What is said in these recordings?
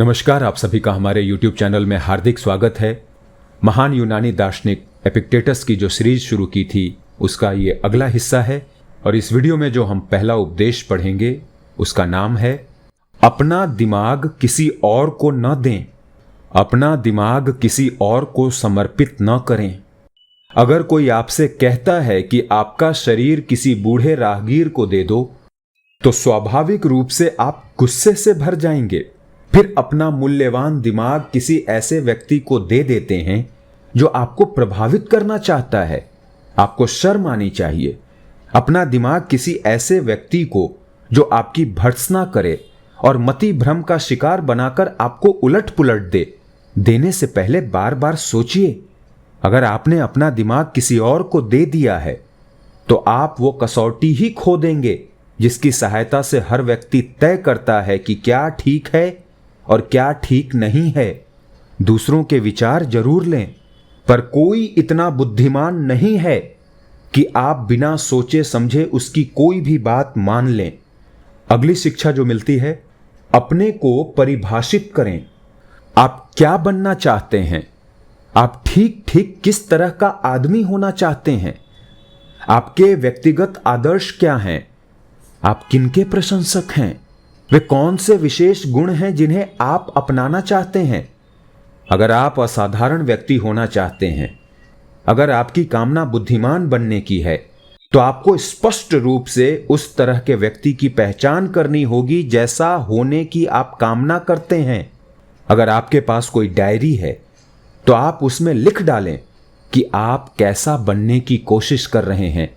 नमस्कार, आप सभी का हमारे YouTube चैनल में हार्दिक स्वागत है। महान यूनानी दार्शनिक एपिक्टेटस की जो सीरीज शुरू की थी उसका ये अगला हिस्सा है और इस वीडियो में जो हम पहला उपदेश पढ़ेंगे उसका नाम है अपना दिमाग किसी और को न दें, अपना दिमाग किसी और को समर्पित न करें। अगर कोई आपसे कहता है कि आपका शरीर किसी बूढ़े राहगीर को दे दो तो स्वाभाविक रूप से आप गुस्से से भर जाएंगे। फिर अपना मूल्यवान दिमाग किसी ऐसे व्यक्ति को दे देते हैं जो आपको प्रभावित करना चाहता है। आपको शर्म आनी चाहिए। अपना दिमाग किसी ऐसे व्यक्ति को जो आपकी भर्त्सना करे और मति भ्रम का शिकार बनाकर आपको उलट पुलट देने से पहले बार बार सोचिए। अगर आपने अपना दिमाग किसी और को दे दिया है तो आप वो कसौटी ही खो देंगे जिसकी सहायता से हर व्यक्ति तय करता है कि क्या ठीक है और क्या ठीक नहीं है। दूसरों के विचार जरूर लें, पर कोई इतना बुद्धिमान नहीं है कि आप बिना सोचे समझे उसकी कोई भी बात मान लें। अगली शिक्षा जो मिलती है, अपने को परिभाषित करें। आप क्या बनना चाहते हैं? आप ठीक ठीक किस तरह का आदमी होना चाहते हैं? आपके व्यक्तिगत आदर्श क्या हैं? आप किनके प्रशंसक हैं? वे कौन से विशेष गुण हैं जिन्हें आप अपनाना चाहते हैं? अगर आप असाधारण व्यक्ति होना चाहते हैं, अगर आपकी कामना बुद्धिमान बनने की है, तो आपको स्पष्ट रूप से उस तरह के व्यक्ति की पहचान करनी होगी जैसा होने की आप कामना करते हैं। अगर आपके पास कोई डायरी है तो आप उसमें लिख डालें कि आप कैसा बनने की कोशिश कर रहे हैं,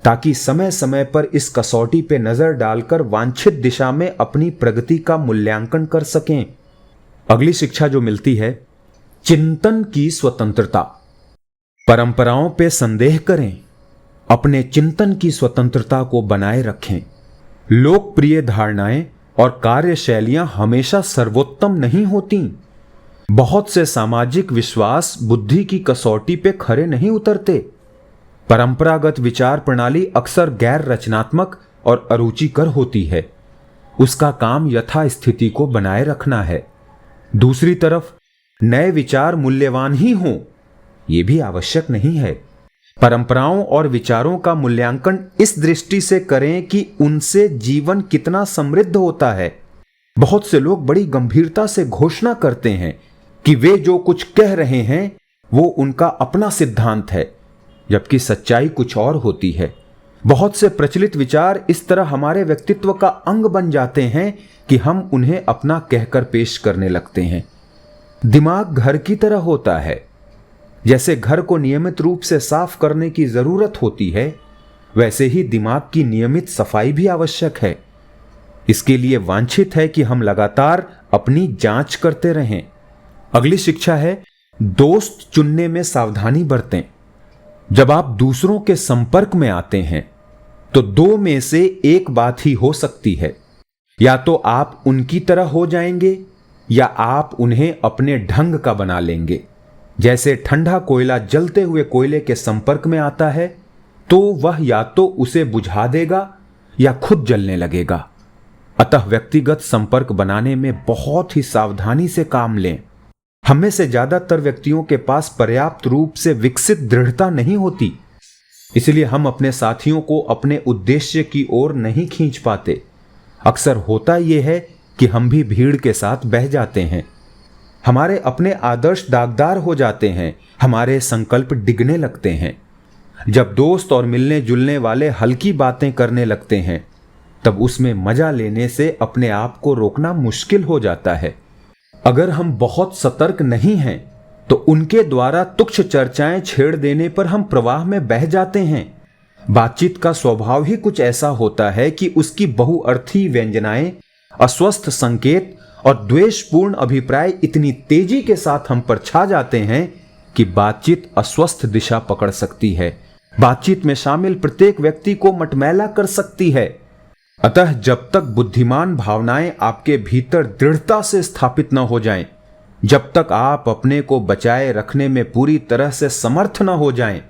ताकि समय समय पर इस कसौटी पे नजर डालकर वांछित दिशा में अपनी प्रगति का मूल्यांकन कर सकें। अगली शिक्षा जो मिलती है, चिंतन की स्वतंत्रता। परंपराओं पे संदेह करें, अपने चिंतन की स्वतंत्रता को बनाए रखें। लोकप्रिय धारणाएं और कार्यशैलियां हमेशा सर्वोत्तम नहीं होती। बहुत से सामाजिक विश्वास बुद्धि की कसौटी पे खरे नहीं उतरते। परंपरागत विचार प्रणाली अक्सर गैर रचनात्मक और अरुचिकर होती है। उसका काम यथास्थिति को बनाए रखना है। दूसरी तरफ नए विचार मूल्यवान ही हों, यह भी आवश्यक नहीं है। परंपराओं और विचारों का मूल्यांकन इस दृष्टि से करें कि उनसे जीवन कितना समृद्ध होता है। बहुत से लोग बड़ी गंभीरता से घोषणा करते हैं कि वे जो कुछ कह रहे हैं वो उनका अपना सिद्धांत है, जबकि सच्चाई कुछ और होती है। बहुत से प्रचलित विचार इस तरह हमारे व्यक्तित्व का अंग बन जाते हैं कि हम उन्हें अपना कहकर पेश करने लगते हैं। दिमाग घर की तरह होता है। जैसे घर को नियमित रूप से साफ करने की जरूरत होती है, वैसे ही दिमाग की नियमित सफाई भी आवश्यक है। इसके लिए वांछित है कि हम लगातार अपनी जांच करते रहें। अगली शिक्षा है, दोस्त चुनने में सावधानी बरतें। जब आप दूसरों के संपर्क में आते हैं तो दो में से एक बात ही हो सकती है। या तो आप उनकी तरह हो जाएंगे या आप उन्हें अपने ढंग का बना लेंगे। जैसे ठंडा कोयला जलते हुए कोयले के संपर्क में आता है तो वह या तो उसे बुझा देगा या खुद जलने लगेगा। अतः व्यक्तिगत संपर्क बनाने में बहुत ही सावधानी से काम लें। हमें से ज्यादातर व्यक्तियों के पास पर्याप्त रूप से विकसित दृढ़ता नहीं होती, इसलिए हम अपने साथियों को अपने उद्देश्य की ओर नहीं खींच पाते। अक्सर होता यह है कि हम भी भीड़ के साथ बह जाते हैं। हमारे अपने आदर्श दागदार हो जाते हैं, हमारे संकल्प डिगने लगते हैं। जब दोस्त और मिलने जुलने वाले हल्की बातें करने लगते हैं, तब उसमें मजा लेने से अपने आप को रोकना मुश्किल हो जाता है। अगर हम बहुत सतर्क नहीं हैं तो उनके द्वारा तुच्छ चर्चाएं छेड़ देने पर हम प्रवाह में बह जाते हैं। बातचीत का स्वभाव ही कुछ ऐसा होता है कि उसकी बहुअर्थी व्यंजनाएं, अस्वस्थ संकेत और द्वेषपूर्ण अभिप्राय इतनी तेजी के साथ हम पर छा जाते हैं कि बातचीत अस्वस्थ दिशा पकड़ सकती है। बातचीत में शामिल प्रत्येक व्यक्ति को मटमैला कर सकती है। अतः जब तक बुद्धिमान भावनाएं आपके भीतर दृढ़ता से स्थापित न हो जाएं, जब तक आप अपने को बचाए रखने में पूरी तरह से समर्थ न हो जाएं,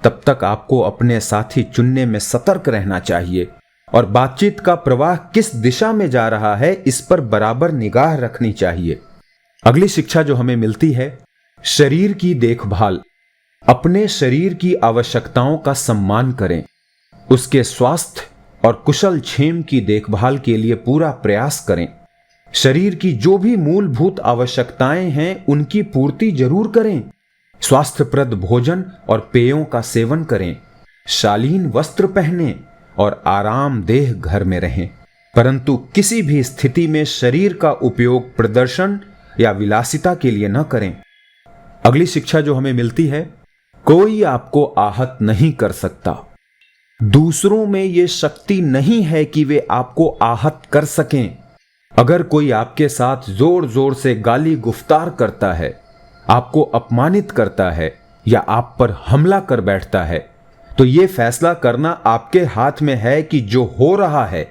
तब तक आपको अपने साथी चुनने में सतर्क रहना चाहिए और बातचीत का प्रवाह किस दिशा में जा रहा है इस पर बराबर निगाह रखनी चाहिए। अगली शिक्षा जो हमें मिलती है, शरीर की देखभाल। अपने शरीर की आवश्यकताओं का सम्मान करें, उसके स्वास्थ्य और कुशल क्षेम की देखभाल के लिए पूरा प्रयास करें। शरीर की जो भी मूलभूत आवश्यकताएं हैं उनकी पूर्ति जरूर करें। स्वास्थ्यप्रद भोजन और पेयों का सेवन करें, शालीन वस्त्र पहनें और आरामदेह घर में रहें, परंतु किसी भी स्थिति में शरीर का उपयोग प्रदर्शन या विलासिता के लिए न करें। अगली शिक्षा जो हमें मिलती है, कोई आपको आहत नहीं कर सकता। दूसरों में यह शक्ति नहीं है कि वे आपको आहत कर सकें। अगर कोई आपके साथ जोर जोर से गाली गुफ्तार करता है, आपको अपमानित करता है या आप पर हमला कर बैठता है, तो यह फैसला करना आपके हाथ में है कि जो हो रहा है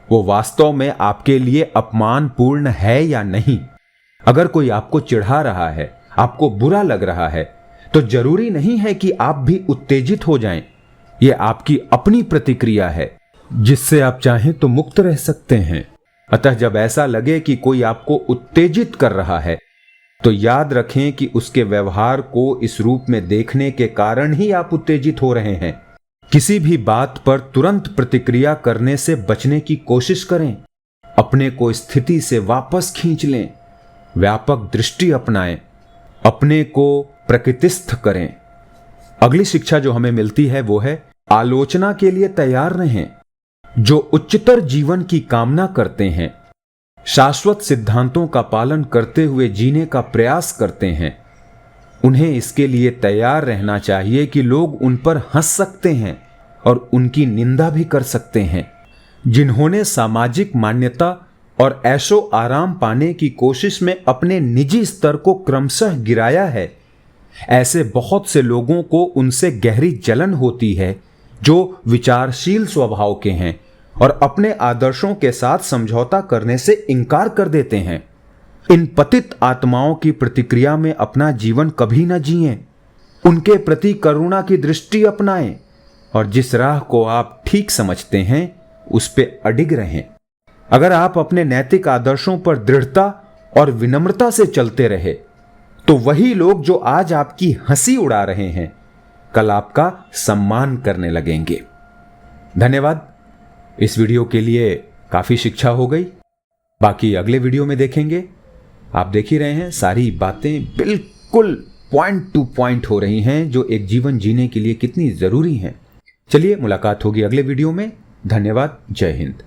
वो वास्तव में आपके लिए अपमानपूर्ण है या नहीं। अगर कोई आपको चिढ़ा रहा है, आपको बुरा लग रहा है, तो जरूरी नहीं है कि आप भी उत्तेजित हो जाएं। यह आपकी अपनी प्रतिक्रिया है जिससे आप चाहें तो मुक्त रह सकते हैं। अतः जब ऐसा लगे कि कोई आपको उत्तेजित कर रहा है, तो याद रखें कि उसके व्यवहार को इस रूप में देखने के कारण ही आप उत्तेजित हो रहे हैं। किसी भी बात पर तुरंत प्रतिक्रिया करने से बचने की कोशिश करें। अपने को स्थिति से वापस खींच लें, व्यापक दृष्टि अपनाएं, अपने को प्रकृतिस्थ करें। अगली शिक्षा जो हमें मिलती है वो है, आलोचना के लिए तैयार रहें। जो उच्चतर जीवन की कामना करते हैं, शाश्वत सिद्धांतों का पालन करते हुए जीने का प्रयास करते हैं, उन्हें इसके लिए तैयार रहना चाहिए कि लोग उन पर हंस सकते हैं और उनकी निंदा भी कर सकते हैं। जिन्होंने सामाजिक मान्यता और ऐशो आराम पाने की कोशिश में अपने निजी स्तर को क्रमशः गिराया है, ऐसे बहुत से लोगों को उनसे गहरी जलन होती है जो विचारशील स्वभाव के हैं और अपने आदर्शों के साथ समझौता करने से इनकार कर देते हैं। इन पतित आत्माओं की प्रतिक्रिया में अपना जीवन कभी न जिएं। उनके प्रति करुणा की दृष्टि अपनाएं और जिस राह को आप ठीक समझते हैं उस पे अडिग रहें। अगर आप अपने नैतिक आदर्शों पर दृढ़ता और विनम्रता से चलते रहे, तो वही लोग जो आज आपकी हंसी उड़ा रहे हैं, कल आपका सम्मान करने लगेंगे। धन्यवाद। इस वीडियो के लिए काफी शिक्षा हो गई, बाकी अगले वीडियो में देखेंगे। आप देख ही रहे हैं, सारी बातें बिल्कुल पॉइंट टू पॉइंट हो रही हैं, जो एक जीवन जीने के लिए कितनी जरूरी हैं। चलिए, मुलाकात होगी अगले वीडियो में। धन्यवाद। जय हिंद।